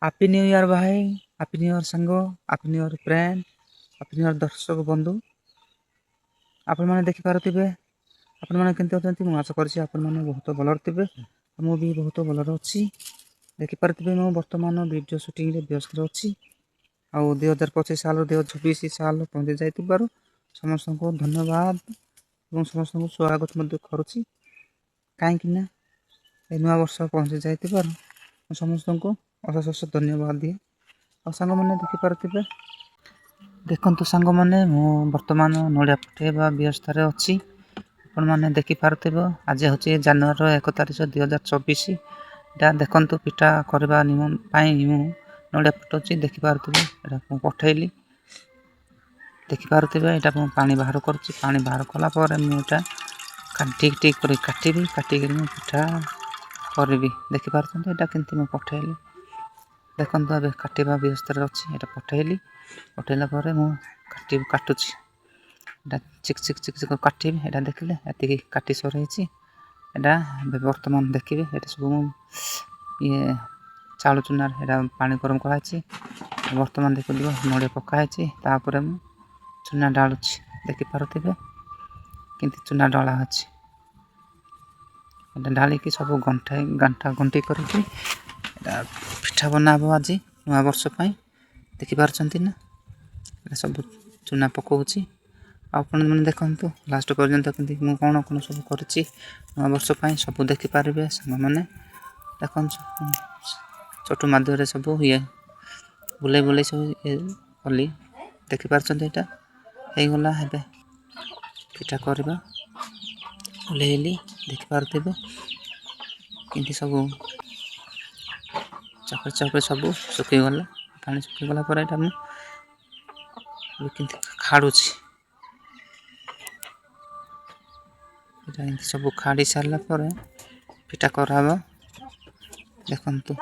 Happy new year ଭାଇ, happy new year ସାଙ୍ଗ, happy new year friend, happy new year ଦର୍ଶକ ବନ୍ଧୁ। ଆପଣମାନେ ଦେଖିପାରୁଥିବେ ଆପଣମାନେ କେମିତି ଅଛନ୍ତି। ମୁଁ ଆଶା କରୁଛି ଆପଣମାନେ ବହୁତ ଭଲରେ ଥିବେ। ମୁଁ ବି ବହୁତ ଭଲରେ ଅଛି। ଦେଖିପାରୁଥିବେ ମୁଁ ବର୍ତ୍ତମାନ ଭିଡ଼ିଓ ସୁଟିଂରେ ବ୍ୟସ୍ତ ଅଛି। ଆଉ 2025 ସାଲ 2026 ସାଲ ପହଞ୍ଚି ଯାଇଥିବାରୁ ସମସ୍ତଙ୍କୁ ଧନ୍ୟବାଦ ଏବଂ ସମସ୍ତଙ୍କୁ ସ୍ୱାଗତ ମଧ୍ୟ କରୁଛି। କାହିଁକି ନା ଏ ନୂଆ ବର୍ଷ ପହଞ୍ଚି ଯାଇଥିବାରୁ ମୁଁ ସମସ୍ତଙ୍କୁ ଅଶେଷ ଧନ୍ୟବାଦ ଦିଏ। ଆଉ ସାଙ୍ଗମାନେ ଦେଖିପାରୁଥିବେ, ଦେଖନ୍ତୁ ସାଙ୍ଗମାନେ ମୁଁ ବର୍ତ୍ତମାନ ନଡ଼ିଆ ପଠାଇବା ବ୍ୟବସ୍ଥାରେ ଅଛି। ଆପଣମାନେ ଦେଖିପାରୁଥିବେ ଆଜି ହେଉଛି ଜାନୁଆରୀ 1 ତାରିଖ 2024। ଏଇଟା ଦେଖନ୍ତୁ ପିଠା କରିବା ପାଇଁ ମୁଁ ନଡ଼ିଆ ପଠାଉଛି। ଦେଖିପାରୁଥିବେ ଏଇଟା ମୁଁ ପଠାଇଲି। ଦେଖିପାରୁଥିବେ ଏଇଟା ମୁଁ ପାଣି ବାହାର କରୁଛି। ପାଣି ବାହାର କଲା ପରେ ମୁଁ ଏଇଟା ଠିକ୍ ଠିକ୍ କରି କାଟିବି। କାଟିକିରି ମୁଁ ପିଠା କରିବି। ଦେଖିପାରୁଛନ୍ତି ଏଇଟା କେମିତି ମୁଁ ପଠାଇଲି। ଦେଖନ୍ତୁ ଏବେ କାଟିବା ବ୍ୟବସ୍ଥାରେ ଅଛି। ଏଇଟା ପଠାଇଲି। ପଠାଇଲା ପରେ ମୁଁ କାଟୁଛି। ଏଇଟା ଚିକ୍ କାଟିବି। ଏଇଟା ଦେଖିଲେ ଏତିକି କାଟି ସରାଇଛି। ଏଇଟା ଏବେ ବର୍ତ୍ତମାନ ଦେଖିବେ ଏଇଟା ସବୁ ମୁଁ ଚାଉଳ ଚୁନାରେ ଏଇଟା ପାଣି ଗରମ କରାହେଇଛି। ବର୍ତ୍ତମାନ ଦେଖିବ ନଡ଼ିଆ ପକା ହେଇଛି। ତାପରେ ମୁଁ ଚୁନା ଢାଳୁଛି। ଦେଖିପାରୁଥିବେ କେମିତି ଚୁନା ଢଳା ଅଛି। ଏଇଟା ଢାଳିକି ସବୁ ଗାଣ୍ଟା ଗଣ୍ଠି କରିକି ଏଇଟା ପିଠା ବନାହବ ଆଜି ନୂଆ ବର୍ଷ ପାଇଁ। ଦେଖିପାରୁଛନ୍ତି ନା ଏଇଟା ସବୁ ଚୁନା ପକାଉଛି। ଆପଣମାନେ ଦେଖନ୍ତୁ ଲାଷ୍ଟ ପର୍ଯ୍ୟନ୍ତ କେମିତି ମୁଁ କ'ଣ ସବୁ କରିଛି ନୂଆ ବର୍ଷ ପାଇଁ ସବୁ ଦେଖିପାରିବେ ସାଙ୍ଗମାନେ। ଦେଖନ୍ତୁ ଚଟୁ ମାଧ୍ୟମରେ ସବୁ ବୁଲେଇ ସବୁ କଲି। ଦେଖିପାରୁଛନ୍ତି ଏଇଟା ହେଇଗଲା। ଏବେ ପିଠା କରିବା ଓହ୍ଲେଇଲି। ଦେଖିପାରୁଥିବେ କେମିତି ସବୁ ଚାପରେ ସବୁ ଶୁଖିଗଲା। ପାଣି ଶୁଖିଗଲା ପରେ ଏଇଟା ମୁଁ କେମିତି ଖାଡ଼ୁଛି। ଏଇଟା ଏମିତି ସବୁ ଖାଡ଼ି ସାରିଲା ପରେ ପିଠା କରାହେବ। ଦେଖନ୍ତୁ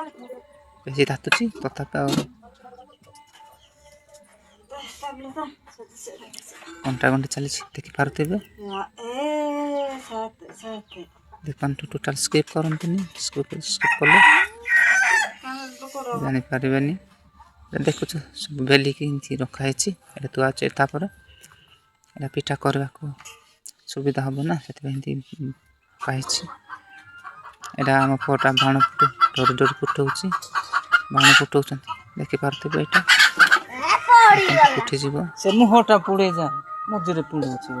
ବେଶୀ ତାତୁଛି ତଥାପି ଆଉ ଘଣ୍ଟା ଚାଲିଛି। ଦେଖିପାରୁଥିବେ ଦେଖନ୍ତୁ ଟୋଟାଲ ସ୍କିପ୍ କରନ୍ତୁନି। ସ୍କିପ୍ କଲେ ଜାଣିପାରିବେନି। ଦେଖୁଛୁ ସବୁ ବେଲିକି ଏମିତି ରଖା ହେଇଛି। ଏଇଟା ଥୁଆ ଅଛି। ତାପରେ ଏଇଟା ପିଠା କରିବାକୁ ସୁବିଧା ହେବ ନା, ସେଥିପାଇଁ ଏମିତି ରଖା ହେଇଛି। ଏଇଟା ଆମ ପୁଅଟା ବାଣ ଡରି ଫୁଟଉଛି। ବାଣ ଫୁଟଉଛନ୍ତି। ଦେଖିପାରୁଥିବେ ଏଇଟା ଉଠିଯିବ। ସେ ମୁହଁଟା ପୁଡ଼େଇ ଯା ମଝିରେ ପୁଡ଼ଉଛି।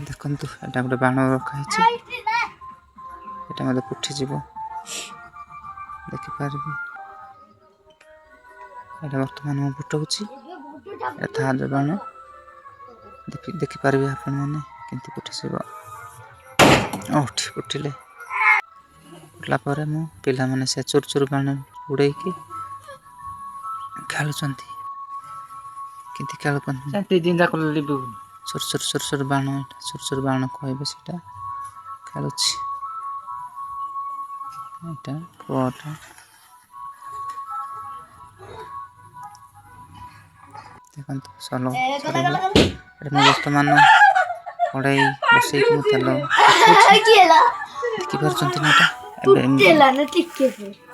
ଦେଖନ୍ତୁ ଏଇଟା ଗୋଟେ ବାଣ ରଖା ହେଇଛି। ଏଇଟା ମଧ୍ୟ ଫୁଟିଯିବ। ଦେଖିପାରିବେ ଏଇଟା ବର୍ତ୍ତମାନ ମୁଁ ଫୁଟଉଛି। ଏଟା ବାଣ ଦେଖିପାରିବେ ଆପଣମାନେ କେମିତି ଫୁଟିଯିବ। ଉଠିଲେ ଉଠିଲା ପରେ ମୁଁ ପିଲାମାନେ ସେ ଚୁରୁ ବାଣ ଉଡ଼େଇକି ଖେଳୁଛନ୍ତି। କେମିତି ଖେଳୁଛନ୍ତି ସୁର ବାଣ। ସୁର ବାଣ କହିବେ ସେଇଟା ଖେଳୁଛି। ଏଇଟା ପୁଅଟା ଦେଖନ୍ତୁ ସରିଗଲା। ମୁଁ ବର୍ତ୍ତମାନ କଢ଼େଇ ବସେଇକି ମୁଁ ତେଲ ଦେଖିପାରୁଛନ୍ତି ନା। ଏବେ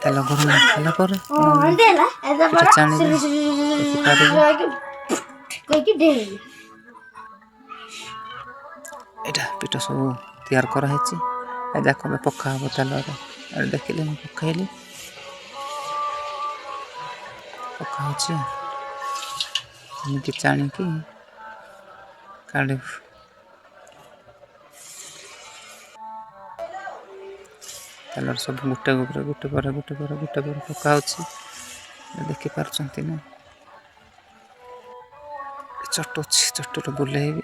ତେଲ ଗରମ ହେଲା ପରେ ପିଠା ଛାଣିବେ। ଏଇଟା ପିଠା ସବୁ ତିଆରି କରାହେଇଛି। ଯାକ ପକା ହେବ ତେଲରେ। ଦେଖିଲେ ମୁଁ ପକାଇଲି। ପକା ହେଉଛି ଏମିତି ଛାଣିକି କାଢ଼ିବୁ। ତେଲର ସବୁ ଗୋଟେ ପରେ ପକା ହେଉଛି। ଦେଖିପାରୁଛନ୍ତି ନା। ଚଟୁରେ ବୁଲେଇବି।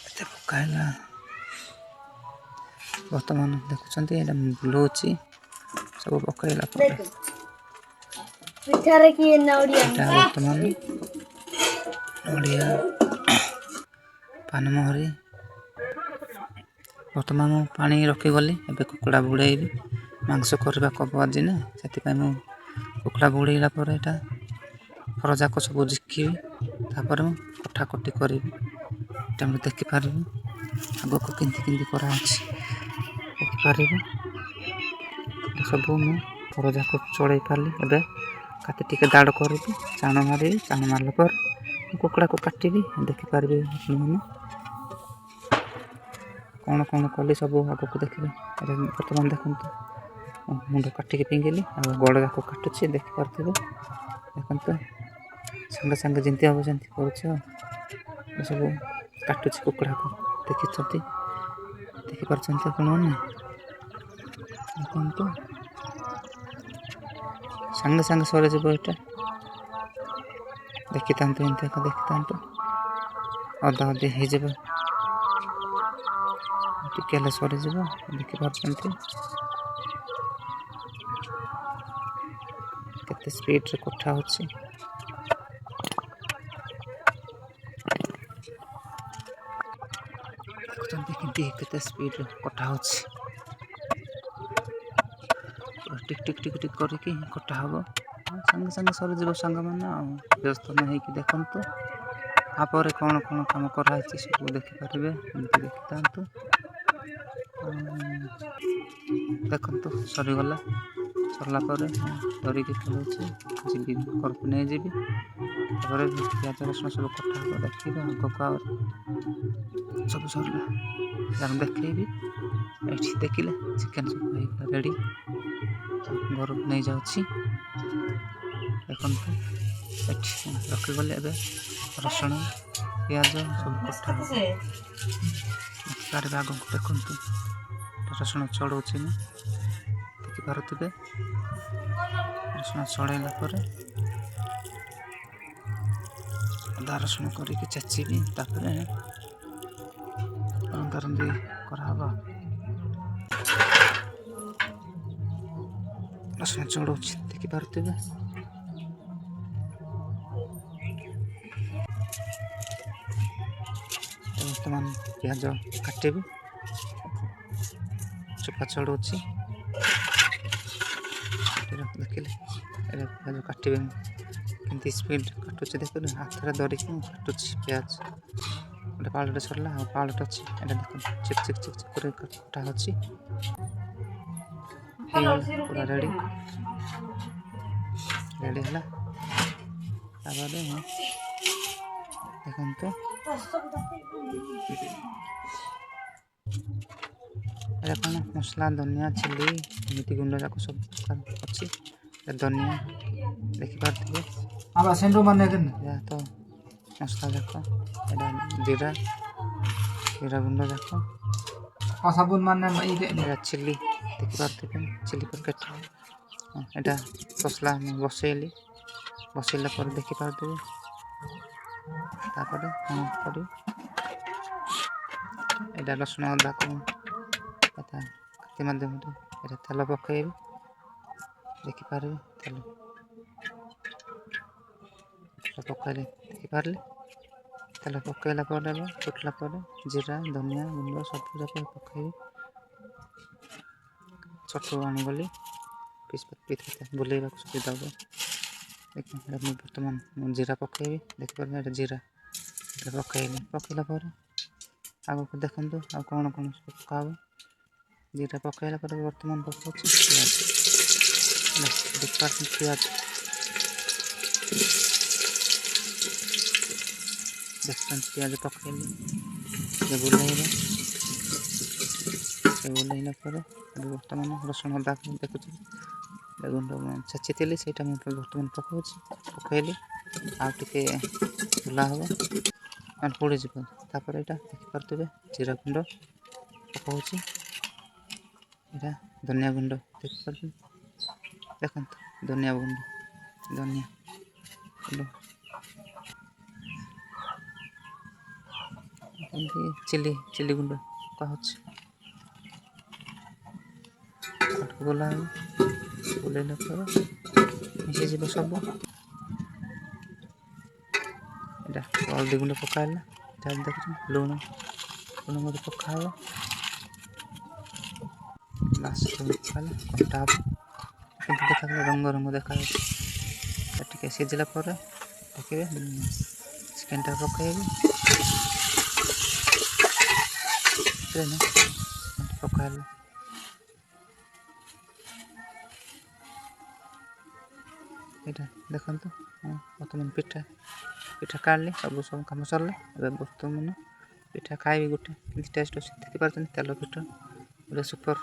ଏତେ ପକା ହେଲା। ବର୍ତ୍ତମାନ ଦେଖୁଛନ୍ତି ଏଇଟା ମୁଁ ବୁଲଉଛି। ସବୁ ପକାଇଲା ପରେ ଏଇଟା ବର୍ତ୍ତମାନ ନଡ଼ିଆ ପାନମୋହରି। ବର୍ତ୍ତମାନ ମୁଁ ପାଣି ରଖିଗଲି। ଏବେ କୁକୁଡ଼ା ବୁଡ଼େଇବି। ମାଂସ କରିବାକୁ ହେବ ଆଜି ନା, ସେଥିପାଇଁ ମୁଁ କୁକୁଡ଼ା ବୁଡ଼େଇଲା ପରେ ଏଇଟା ପରଯାକ ସବୁ ଝିକିବି, ତାପରେ ମୁଁ କଟାକଟି କରିବି। ଏଇଟା ମୁଁ ଦେଖିପାରିବି ଆଗକୁ କେମିତି କରାହେଉଛି ଦେଖିପାରିବି। ସବୁ ମୁଁ ପରଯାକ ଚଳେଇ ପାରିଲି। ଏବେ କାଟି ଟିକେ ଦାଡ଼ କରିବି, ଚାଣ ମାରିବି। ଚାଣ ମାରିଲା ପରେ କୁକୁଡ଼ାକୁ କାଟିବି। ଦେଖିପାରିବେ ଆପଣମାନେ କ'ଣ କଲି ସବୁ ଆଗକୁ ଦେଖିବେ। ବର୍ତ୍ତମାନ ଦେଖନ୍ତୁ ମୁଣ୍ଡ କାଟିକି ପିଙ୍ଗିଲି, ଆଉ ଗୋଡ଼ ଯାକ କାଟୁଛି ଦେଖିପାରୁଥିବେ। ଦେଖନ୍ତୁ ସାଙ୍ଗେ ସାଙ୍ଗେ ଯେମିତି ହେବ ସେମିତି କରୁଛି। ଆଉ ସବୁ କାଟୁଛି କୁକୁଡ଼ାକୁ ଦେଖିପାରୁଛନ୍ତି ଆପଣମାନେ। ଦେଖନ୍ତୁ ସାଙ୍ଗେ ସାଙ୍ଗେ ସରିଯିବ ଏଇଟା। ଦେଖିଥାନ୍ତୁ ଏମିତି ଏକା ଦେଖିଥାନ୍ତୁ, ଅଧା ଅଧି ହେଇଯିବ, ଟିକେ ହେଲେ ସରିଯିବ। ଦେଖିପାରୁଛନ୍ତି କେତେ ସ୍ପିଡ଼ରେ କଟା ହେଉଛି। ଦେଖୁଛନ୍ତି କେତେ ସ୍ପିଡ଼ରେ କଟା ହେଉଛି। ଟିକ୍ ଟିକ୍ କରିକି କଟା ହେବ। ସାଙ୍ଗେ ସାଙ୍ଗେ ସରିଯିବ ସାଙ୍ଗମାନେ। ଆଉ ବ୍ୟସ୍ତ ନ ହେଇକି ଦେଖନ୍ତୁ। ତାପରେ କ'ଣ କାମ କରାହେଇଛି ସବୁ ଦେଖିପାରିବେ। ଏମିତି ଦେଖିଥାନ୍ତୁ। ଦେଖନ୍ତୁ ସରିଗଲା। ସରିଲା ପରେ ଧରିକି ପଳାଉଛି, ଯିବି ଘରକୁ ନେଇଯିବି। ତାପରେ ପିଆଜ ରସୁଣ ସବୁ କଟା ହେବ। ଦେଖିବେ ଆଗକୁ ଆଉ ସବୁ ସରିଲା। ଆମେ ଦେଖେଇବି। ଏଇଠି ଦେଖିଲେ ଚିକେନ୍ ସବୁ ହେଇଗଲା ରେଡ଼ି। ଘରକୁ ନେଇଯାଉଛି। ଦେଖନ୍ତୁ ଏଠି ରଖିଗଲେ। ଏବେ ରସୁଣ ପିଆଜ ସବୁ କଟା ହେବ। ଦେଖିପାରିବେ ଆଗକୁ ଦେଖନ୍ତୁ ରସୁଣ ଛଡ଼ଉଛି ମୁଁ, ଦେଖିପାରୁଥିବେ। ରସୁଣ ଛଡ଼େଇଲା ପରେ ଅଦା ରସୁଣ କରିକି ଛେଚିବି। ତାପରେ ରନ୍ଧାରନ୍ଧି କରାହେବ। ରସୁଣ ଛଡ଼ଉଛି ଦେଖିପାରୁଥିବେ। ବର୍ତ୍ତମାନ ପିଆଜ କାଟିବି, ଚୋପା ଛଡ଼ଉଛି। ଦେଖିଲେ ଏବେ ପିଆଜ କାଟିବେ। କେମିତି ସ୍ପିଡ଼ କାଟୁଛି ଦେଖିଲେ। ହାତରେ ଧରିକି ମୁଁ କାଟୁଛି ପିଆଜ। ଗୋଟେ ପାଳଟେ ସରିଲା, ଆଉ ପାଳଟେ ଅଛି। ଏଇଟା ଦେଖନ୍ତୁ ଚିକ୍ କରି କଟା ଅଛି। ପୁରା ରେଡ଼ି ହେଲା। ତାପରେ ଦେଖନ୍ତୁ ଏଇଟା କ'ଣ ମସଲା, ଧନିଆ, ଚିଲି ଏମିତି ଗୁଣ୍ଡ ଯାକ ସବୁ ଅଛି। ଧନିଆ ଦେଖିପାରୁଥିବେ। ଏହା ତ ମସଲା ଯାକ। ଏଇଟା ଜିରା ଗୁଣ୍ଡ ଯାକ। ଏଇଟା ଚିଲି ଦେଖିପାରୁଥିବେ, ଚିଲି ପ୍ୟାକେଟ୍। ଏଇଟା ମସଲା ମୁଁ ବସେଇଲା ପରେ ଦେଖିପାରୁଥିବେ। ତାପରେ କ'ଣ କରିବି, ଏଇଟା ରସୁଣ ଅଦାକୁ କାତି ମାଧ୍ୟମରେ ଏଇଟା ତେଲ ପକାଇବି। ଦେଖିପାରିବେ ତେଲ ପକାଇଲେ ଦେଖିପାରିଲେ। ତେଲ ପକାଇଲା ପରେ ଫୁଟିଲା ପରେ ଜିରା ଧନିଆ ଗୁଣ୍ଡ ସବୁ ଯାକ ପକାଇବି। ଛୋଟ ଆଣିଗଲି ବୁଲେଇବାକୁ ସୁବିଧା ହେବ। ମୁଁ ବର୍ତ୍ତମାନ ଜିରା ପକାଇବି। ଦେଖିପାରିବେ ଏଇଟା ଜିରା ପକାଇଲା ପରେ ଆଗକୁ ଦେଖନ୍ତୁ ଆଉ କ'ଣ ସବୁ ପକାହେବ। ଜିରା ପକାଇଲା ପରେ ବର୍ତ୍ତମାନ ପକାଉଛି ପିଆଜ। ଦେଖିପାରୁଛନ୍ତି ପିଆଜ ପକାଇଲି। ବୁଲେଇଲା ପରେ ଏବେ ବର୍ତ୍ତମାନ ରସୁଣ ଅଦାକୁ ଦେଖୁଛି। ଗୁଣ୍ଡ ଛେଚିଥିଲି, ସେଇଟା ମୁଁ ବର୍ତ୍ତମାନ ପକାଇଲି। ଆଉ ଟିକେ ବୁଲା ହେବ, ପୋଡ଼ିଯିବ। ତାପରେ ଏଇଟା ଦେଖିପାରୁଥିବେ ଜିରା ଗୁଣ୍ଡ ପକାଉଛି। ଏଇଟା ଧନିଆ ଗୁଣ୍ଡ ଦେଖିପାରୁଥିବେ। ଦେଖନ୍ତୁ ଧନିଆ ଗୁଣ୍ଡ ଏମିତି ଚିଲି ଗୁଣ୍ଡ ପକାଉଛି। ବୁଲେଇଲା ପରେ ମିଶିଯିବ ସବୁ। ଏଇଟା ହଳଦୀ ଗୁଣ୍ଡ ପକାଇଲା। ଦେଖୁଛନ୍ତି ଲୁଣ ମଧ୍ୟ ପକାହେବ। ପକାଇଲା କଟା ହେବ। କିନ୍ତୁ ରଙ୍ଗ ଦେଖାଯାଉଛି। ଟିକେ ସିଝିଲା ପରେ ଦେଖିବେ ଚିକେନଟା ପକାଇବି। ପକାଇଲେ ଏଇଟା ଦେଖନ୍ତୁ ବର୍ତ୍ତମାନ ପିଠା କାଢ଼ିଲି, ସବୁ କାମ ସରିଲା। ଏବେ ବର୍ତ୍ତମାନ ପିଠା ଖାଇବି। ଗୋଟେ କେମିତି ଟେଷ୍ଟ ଅଛି ଦେଖିପାରୁଛନ୍ତି, ତେଲ ପିଠା ଗୋଟେ ସୁପର।